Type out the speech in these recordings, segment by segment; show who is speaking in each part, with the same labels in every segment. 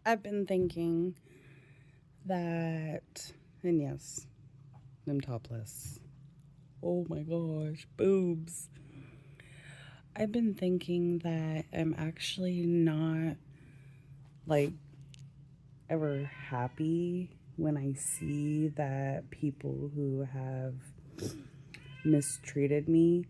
Speaker 1: I've been thinking that, and yes, I'm topless. Oh my gosh, boobs. I've been thinking that I'm actually not like ever happy when I see that people who have mistreated me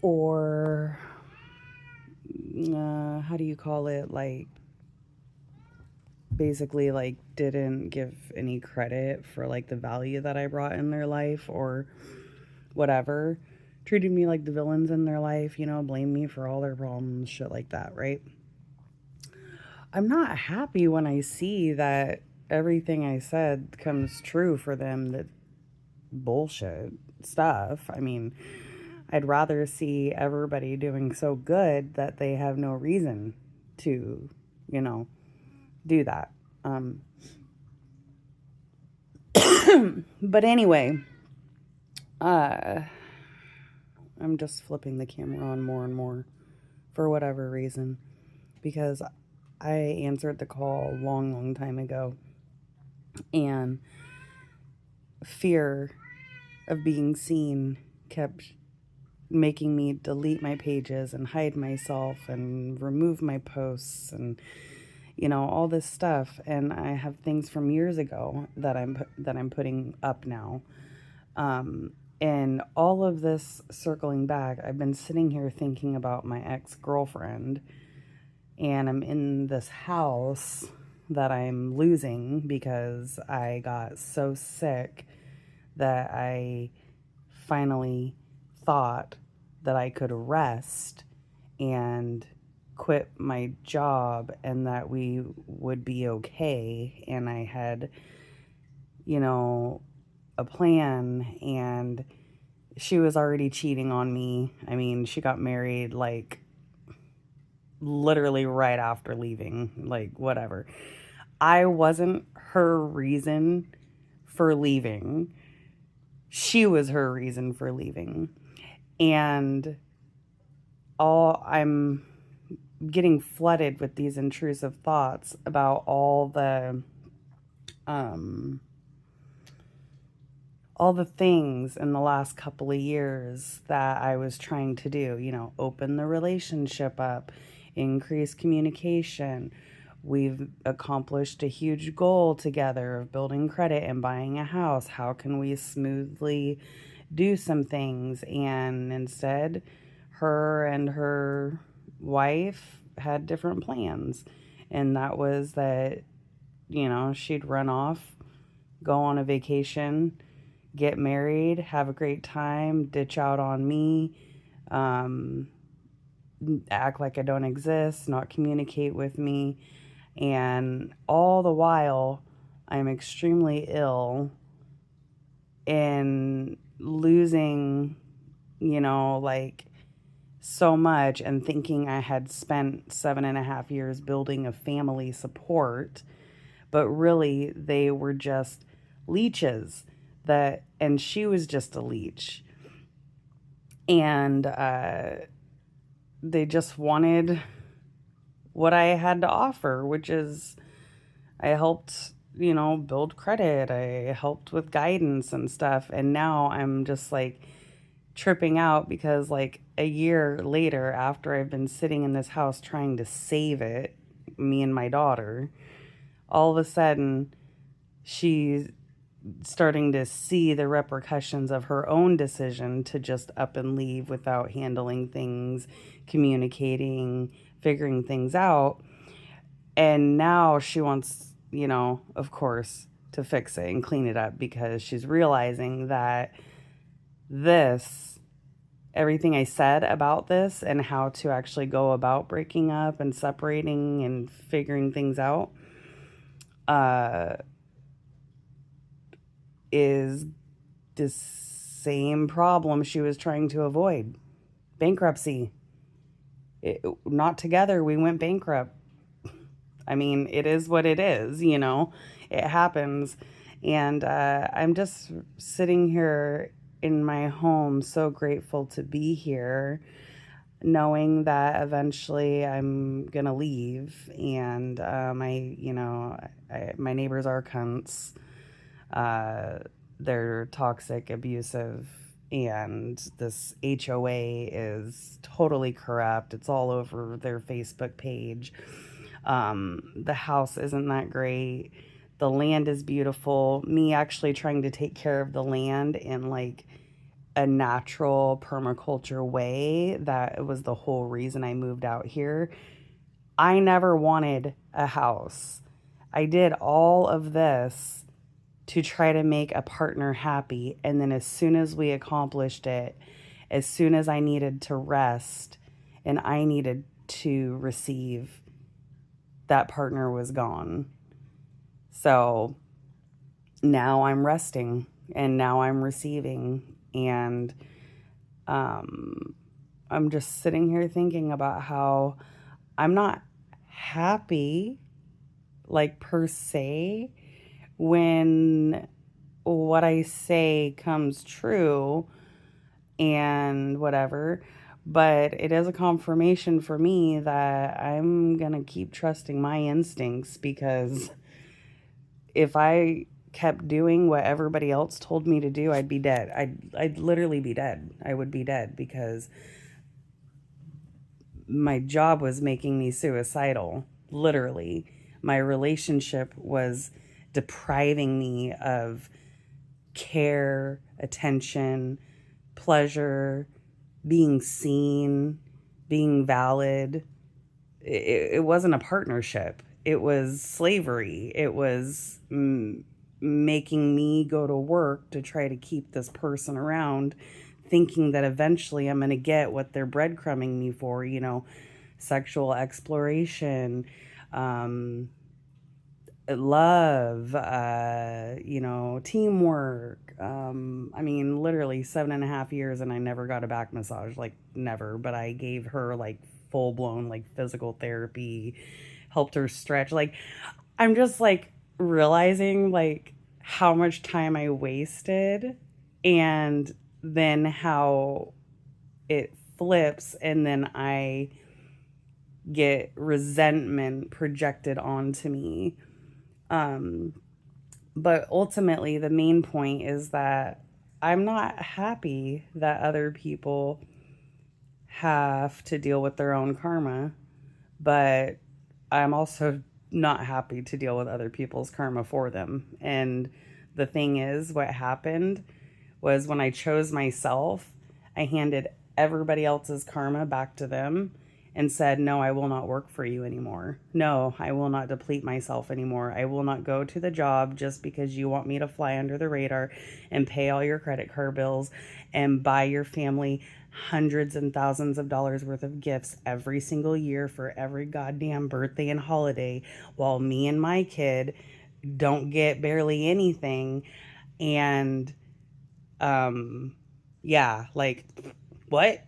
Speaker 1: or how do you call it? Like basically like didn't give any credit for like the value that I brought in their life or whatever. Treated me like the villains in their life, blame me for all their problems, shit like that, right? I'm not happy when I see that everything I said comes true for them. That bullshit stuff. I mean, I'd rather see everybody doing so good that they have no reason to, you know, do that. Um, but anyway, uh, I'm just flipping the camera on more and more for whatever reason because I answered the call a long, long time ago, and fear of being seen kept making me delete my pages and hide myself and remove my posts and all this stuff. And I have things from years ago that I'm putting up now. And all of this circling back, I've been sitting here thinking about my ex-girlfriend, and I'm in this house that I'm losing because I got so sick that I finally thought that I could rest and quit my job and that we would be okay. And I had, you know, a plan, and she was already cheating on me. I mean, she got married like literally right after leaving, like whatever. I wasn't her reason for leaving. She was her reason for leaving. And all I'm getting flooded with these intrusive thoughts about um all the things in the last couple of years that I was trying to do, open the relationship up, increase communication. We've accomplished a huge goal together of building credit and buying a house. How can we smoothly do some things? And instead, her and her wife had different plans. And that was that, she'd run off, go on a vacation, get married, have a great time, ditch out on me, um, act like I don't exist, not communicate with me. And all the while, I'm extremely ill and losing, like so much, and thinking I had spent 7.5 years building a family support, but really they were just leeches and she was just a leech. And they just wanted what I had to offer, which is I helped, build credit. I helped with guidance and stuff. And now I'm just like tripping out because, like, a year later, after I've been sitting in this house trying to save it, me and my daughter, all of a sudden she's starting to see the repercussions of her own decision to just up and leave without handling things, communicating, figuring things out. And now she wants, of course, to fix it and clean it up because she's realizing that this, everything I said about this and how to actually go about breaking up and separating and figuring things out, uh, is the same problem she was trying to avoid: bankruptcy. Not together, we went bankrupt. I mean, it is what it is, it happens. And I'm just sitting here in my home, so grateful to be here. knowing that eventually I'm gonna leave, and my neighbors are cunts. Uh, they're toxic, abusive, and this HOA is totally corrupt. It's all over their Facebook page. The house isn't that great. The land is beautiful. Me actually trying to take care of the land in like a natural permaculture way, that was the whole reason I moved out here. I never wanted a house. I did all of this to try to make a partner happy. And then as soon as we accomplished it, as soon as I needed to rest and I needed to receive, that partner was gone. So now I'm resting and now I'm receiving. And I'm just sitting here thinking about how I'm not happy, like per se, when what I say comes true and whatever. But it is a confirmation for me that I'm going to keep trusting my instincts, because if I kept doing what everybody else told me to do, I'd be dead. I'd literally be dead. I would be dead, because my job was making me suicidal, literally. My relationship was depriving me of care, attention, pleasure, being seen, being valid. It wasn't a partnership. It was slavery. It was making me go to work to try to keep this person around, thinking that eventually I'm going to get what they're breadcrumbing me for, sexual exploration, love, teamwork. I mean, literally 7.5 years and I never got a back massage, like never, but I gave her like full blown like physical therapy, helped her stretch. Like, I'm just like realizing like how much time I wasted, and then how it flips, and then I get resentment projected onto me. Um, but ultimately, the main point is that I'm not happy that other people have to deal with their own karma, but I'm also not happy to deal with other people's karma for them. And the thing is, what happened was when I chose myself, I handed everybody else's karma back to them and said, no, I will not work for you anymore. No, I will not deplete myself anymore. I will not go to the job just because you want me to fly under the radar and pay all your credit card bills and buy your family hundreds and thousands of dollars worth of gifts every single year for every goddamn birthday and holiday, while me and my kid don't get barely anything. And yeah, like what?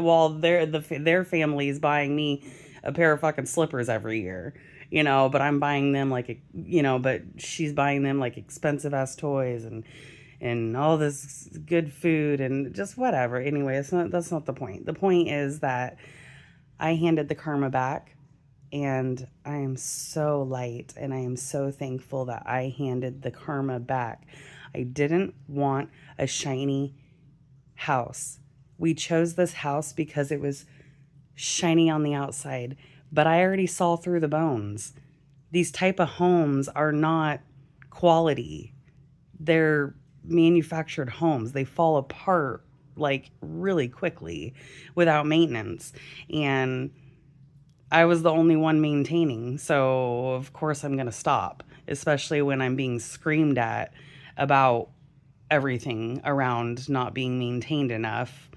Speaker 1: While their family is buying me a pair of fucking slippers every year, but I'm buying them like, but she's buying them like expensive ass toys and all this good food and just whatever. Anyway, that's not the point. The point is that I handed the karma back, and I am so light, and I am so thankful that I handed the karma back. I didn't want a shiny house. We chose this house because it was shiny on the outside, but I already saw through the bones. These type of homes are not quality. They're manufactured homes. They fall apart like really quickly without maintenance. And I was the only one maintaining. So, of course, I'm going to stop, especially when I'm being screamed at about everything around not being maintained enough.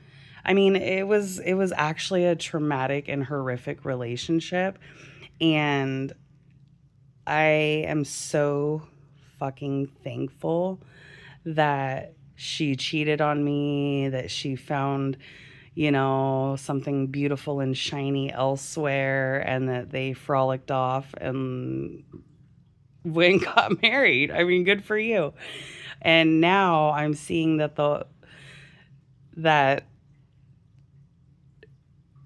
Speaker 1: I mean, it was actually a traumatic and horrific relationship, and I am so fucking thankful that she cheated on me, that she found, something beautiful and shiny elsewhere, and that they frolicked off and went and got married. I mean, good for you. And now I'm seeing that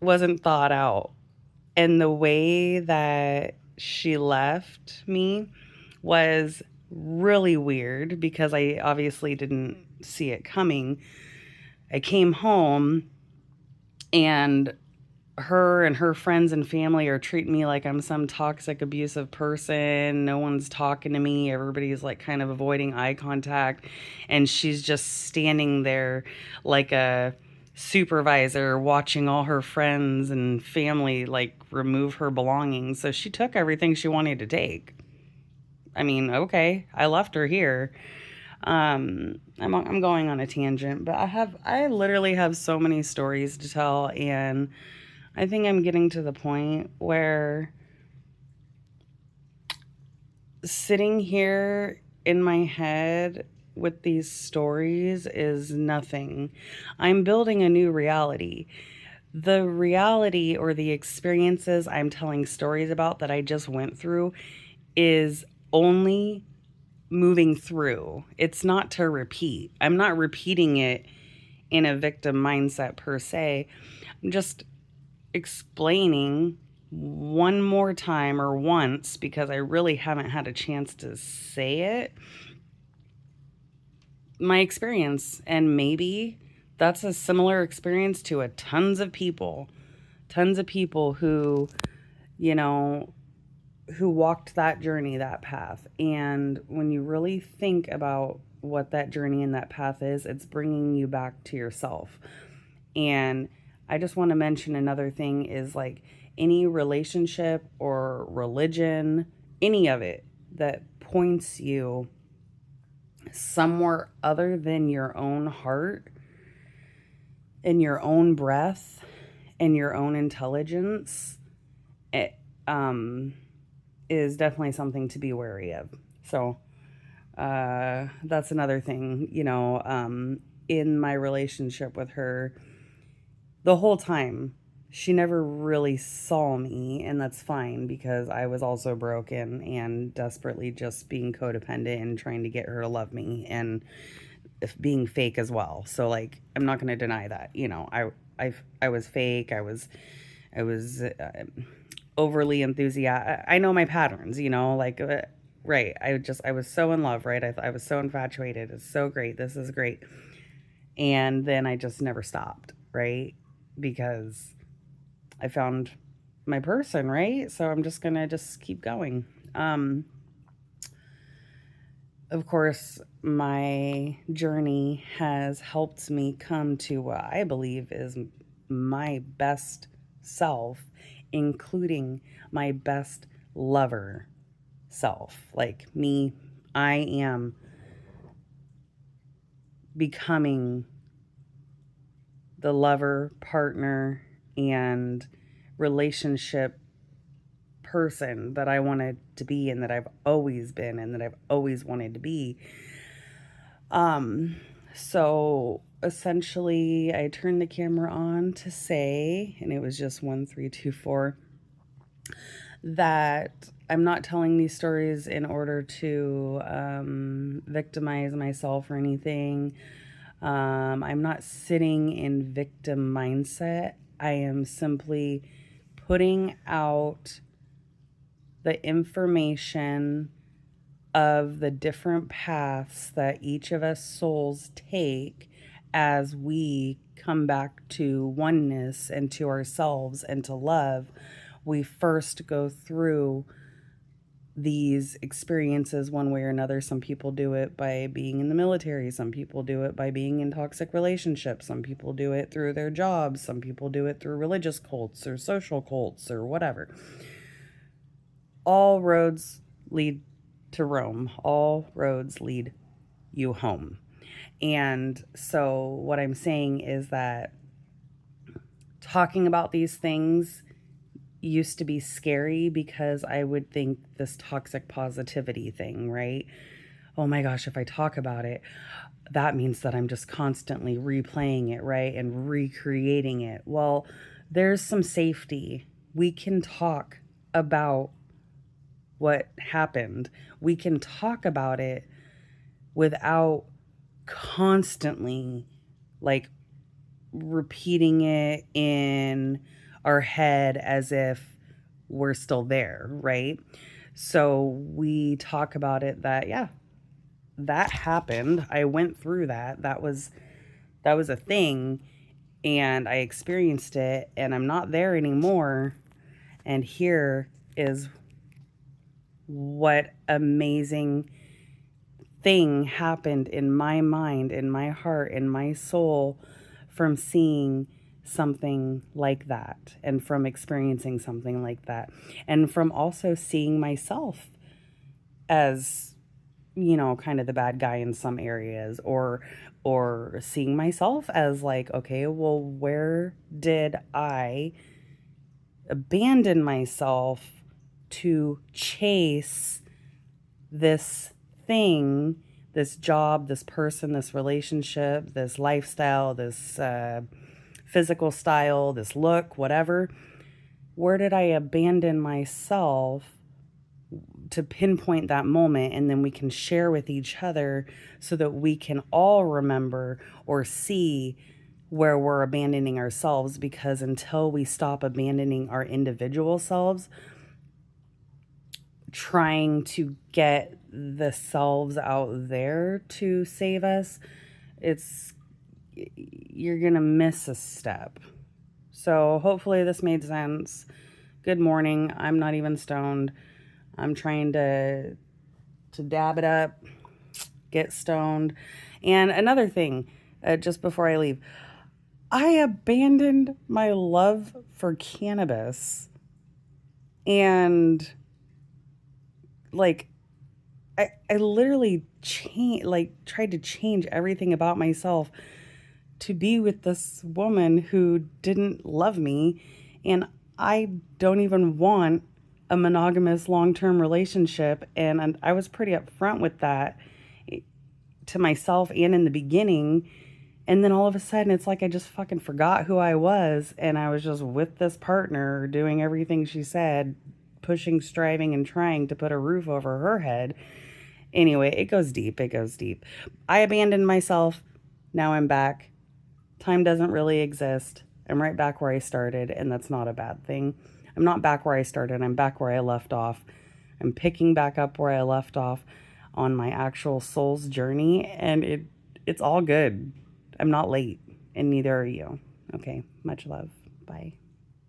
Speaker 1: wasn't thought out. And the way that she left me was really weird because I obviously didn't see it coming. I came home and her friends and family are treating me like I'm some toxic, abusive person. No one's talking to me. Everybody's like kind of avoiding eye contact. And she's just standing there like a supervisor watching all her friends and family like remove her belongings. So she took everything she wanted to take. I mean, okay, I left her here. I'm going on a tangent, but I literally have so many stories to tell, and I think I'm getting to the point where sitting here in my head with these stories is nothing. I'm building a new reality. The reality or the experiences I'm telling stories about that I just went through is only moving through. It's not to repeat. I'm not repeating it in a victim mindset per se. I'm just explaining one more time or once because I really haven't had a chance to say it, my experience. And maybe that's a similar experience to a tons of people who, you know, who walked that journey, that path. And when you really think about what that journey and that path is, it's bringing you back to yourself. And I just want to mention another thing is like any relationship or religion, any of it that points you somewhere other than your own heart and your own breath and your own intelligence, it is definitely something to be wary of. So that's another thing, in my relationship with her, the whole time, she never really saw me, and that's fine because I was also broken and desperately just being codependent and trying to get her to love me and being fake as well. So like, I'm not going to deny that. I was fake. I was overly enthusiastic. I know my patterns. Right. I was so in love. Right. I was so infatuated. It's so great. This is great. And then I just never stopped. Right. Because I found my person, right? So I'm just gonna just keep going. Um, of course, my journey has helped me come to what I believe is my best self, including my best lover self. Like me, I am becoming the lover, partner, and relationship person that I wanted to be and that I've always been and that I've always wanted to be. Um so essentially I turned the camera on to say, and it was just 1324, that I'm not telling these stories in order to victimize myself or anything. I'm not sitting in victim mindset. I am simply putting out the information of the different paths that each of us souls take as we come back to oneness and to ourselves and to love. We first go through these experiences one way or another. Some people do it by being in the military. Some people do it by being in toxic relationships. Some people do it through their jobs. Some people do it through religious cults or social cults or whatever. All roads lead to Rome. All roads lead you home. And so what I'm saying is that talking about these things used to be scary because I would think this toxic positivity thing, right? Oh my gosh, if I talk about it, that means that I'm just constantly replaying it, right? And recreating it. Well, there's some safety. We can talk about what happened. We can talk about it without constantly like repeating it in our head as if we're still there, right? So we talk about it that, yeah, that happened. I went through that. That was a thing, and I experienced it, and I'm not there anymore. And here is what amazing thing happened in my mind, in my heart, in my soul from seeing something like that and from experiencing something like that and from also seeing myself as, kind of the bad guy in some areas, or seeing myself as like, okay, well, where did I abandon myself to chase this thing, this job, this person, this relationship, this lifestyle, this physical style, this look, whatever? Where did I abandon myself to pinpoint that moment? And then we can share with each other so that we can all remember or see where we're abandoning ourselves, because until we stop abandoning our individual selves, trying to get the selves out there to save us, it's you're going to miss a step. So hopefully this made sense. Good morning. I'm not even stoned. I'm trying to dab it up, get stoned. And another thing, just before I leave, I abandoned my love for cannabis, and like I literally tried to change everything about myself to be with this woman who didn't love me, and I don't even want a monogamous long-term relationship. And I was pretty upfront with that to myself and in the beginning. And then all of a sudden, it's like I just fucking forgot who I was. And I was just with this partner doing everything she said, pushing, striving, and trying to put a roof over her head. Anyway, it goes deep. It goes deep. I abandoned myself. Now I'm back. Time doesn't really exist. I'm right back where I started. And that's not a bad thing. I'm not back where I started. I'm back where I left off. I'm picking back up where I left off on my actual soul's journey. And it's all good. I'm not late, and neither are you. Okay, much love. Bye.